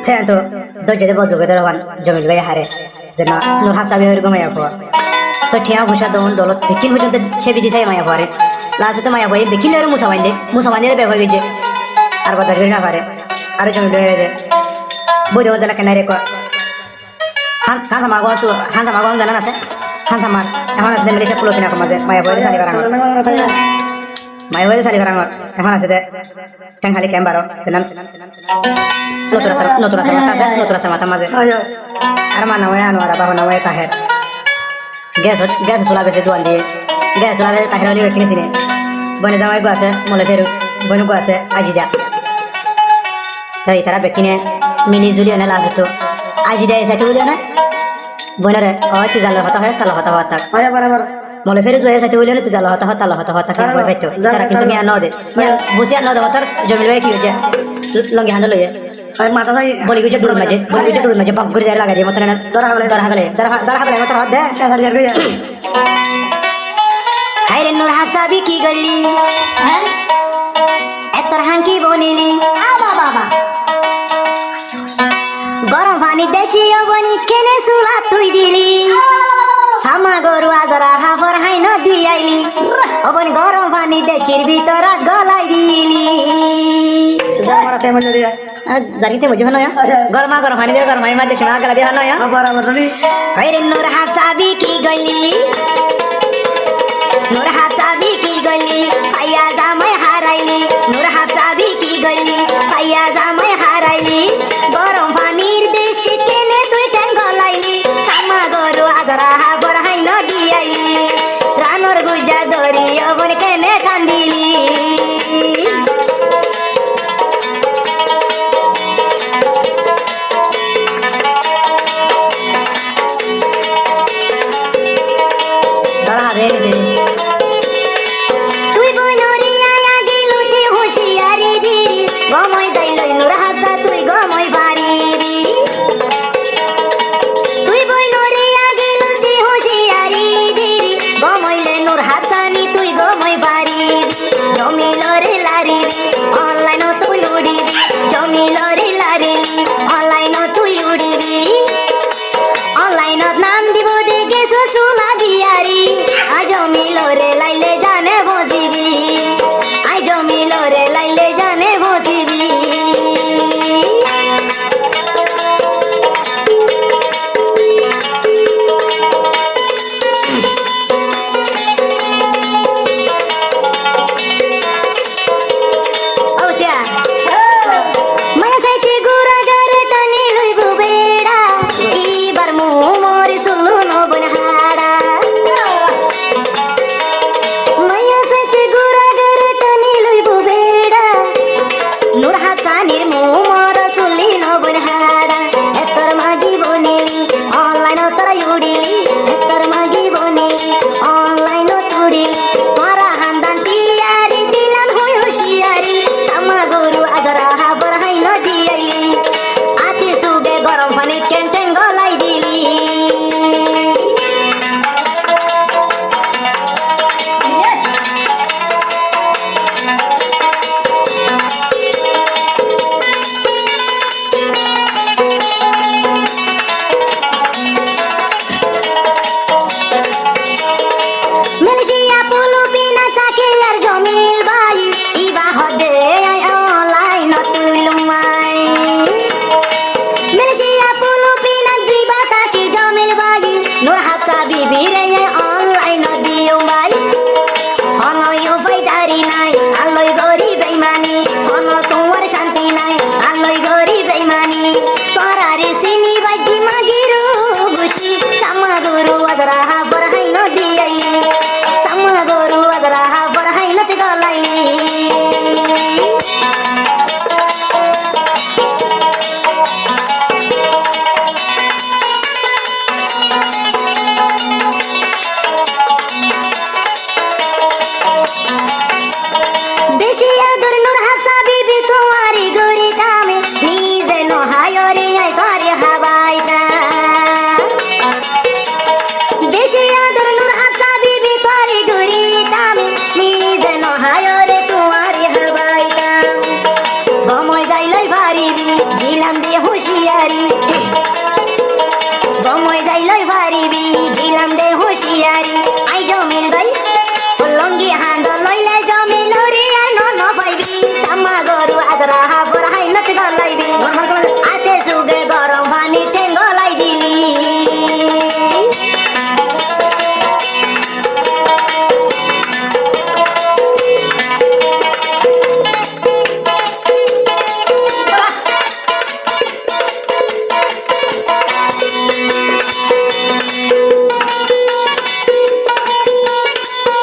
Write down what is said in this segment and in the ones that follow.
Thế to do jadi bozo ke dalam jami juga hare jadi nur hap sabi hari gomaya ko to tiang busha don dolot bikin bujuk to sebi di saya maya ko hare langsung to maya ko bikin leru musawande be ko geje arba da gerina hare aru jami doya de bojo jala kenare ko han sama go jana nase han sama এখন আছে মেলেশিয়া পুলো কিনা কমাজে মায়া বইরে সালি বারাঙ্গ মায়া বইরে সালি বারাঙ্গ এখন আছে দে টেং খালি ক্যাম্বারো সেনান নতুরা সার মাথা মাঝে আর মা নাওয়ে আনোয়ারা বাবা নাওয়ে তাহের গ্যাস চুলা বেশি দোয়ান দিয়ে গ্যাস চুলা বেশি তাহের হলি কিনেছি নে বনে জামাই গো আছে মলে ফেরুস বনু গো আছে আজিদা তাই তারা বেকিনে মিলি জুলি অনে লাজ তো আজিদা এসে তো বুঝো না বনরে হয় তুই জালো হতা হয় তালা হতা হতা বরাবর মলে ফেরুস হয়ে সাথে বলি তুই জালো হতা হতা তালা হতা হতা কেন বই তো তারা কিন্তু মিয়া ন দে বুঝি আর ন দে তোর জমিল ভাই কি হচ্ছে লঙ্গি হাঁদা লইয়ে মাথা যাই বলি গুজে ডুর মাঝে বক করে লাগা দিয়ে মতন দরা হাবলে মতন হাত দে সাহার যার গয়া হাইরে নূর হাসাবি কি গলি হ্যাঁ এতর হাঙ্কি বনিলি বাবা গরম পানি দেশি বনি কেনে সুলা তুই দিলি সামা গরু আজরা হাফর হাই নদী আইলি অবনি গরম পানি দেশির ভিতর গলাই দিলি জামারাতে মনে দিয়া জানিতে বুঝো না গরমা গরম পানি দিয়ে গরম পানি মাঝে সীমা গলা দিয়া না বরাবর নি হাইরে নূর হাসাবি কি গলি নূর হাসাবি কি গলি পাইয়া জামাই হারাইলি নূর হাসাবি কি গলি পাইয়া জামাই হারাইলি গরম পানির দেশে কেনে তুই ট্যাং গলাইলি সামা গরু আজরা হাবর হাই নদী আইলি রানোর গুজা দরি অবন কেনে কান্দিলি তুই বনরি আয়া গিলুতি হুশিয়ারি দি গমই যাইলই নূর হাসা তুই গমই বাড়িরি তুই বনরি আয়া গিলুতি হুশিয়ারি দি গমইলে নূর হাসানি তুই গমই বাড়িরি জমিলরে লারি অনলাইন তুই উড়িবি জমিলরে লারি অনলাইন তুই উড়িবি অনলাইনত নাম দিব দেখে সুলা দিয়ারি আজ জমিলরে লাইলে জানে বসিবি আই জমিলরে লাইলে জানে বসিবি পারিবি দিলাম দিয়ে হুঁশিয়ারি গময় যাইলই পারিবি দিলাম দে হুঁশিয়ারি আই জমিল ভাই লঙ্গি হান্দ লইলে জমিল রে আর ন পাইবি সামা গরু আজরা হাবর হাই নত গলাইবি আতে সুগে গরম পানি ঠেঙ্গলাই দিলি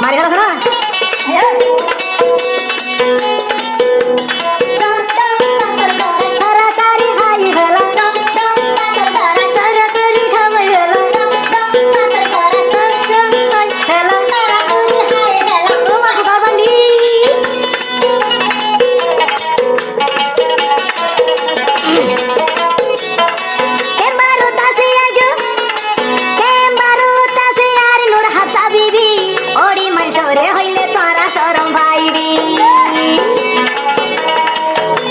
মারি গেল না তাড়াতাড়ি হাই গেল তাড়াতাড়ি খাওয়াই গেল তোমাকে বাবান্ডি কেমবারু তাসে আজো কেমবারু তাসে আর নূর হাফসা বিবি ওড়ি মাইশরে হইলে তোরা শরম ভাইবি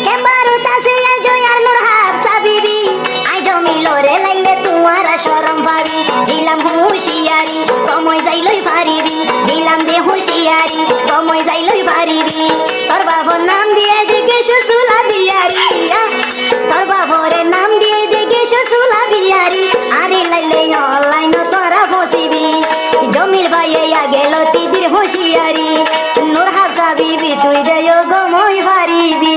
কেমবারু তাসে আজো আর নূর হাফসা বিবি আই জমিলরে লাইলে তোমারা শরম ভাবি দিলাম হুঁশিয়ারি কমই যাইলই পারিবি দিলাম দে হুঁশিয়ারি কমই যাইলই পারিবি তোর বাবুর নাম দিয়ে দিকে সুসুলা বিয়ারি তোর বাবুরে নাম দিয়ে দিকে সুসুলা বিয়ারি আরে লাইলে অনলাইন তোরা ফসিবি জমিল ভাইয়ে গেল তিদির হুঁশিয়ারি নূর হাফসা বিবি তুই দেয় গমই পারিবি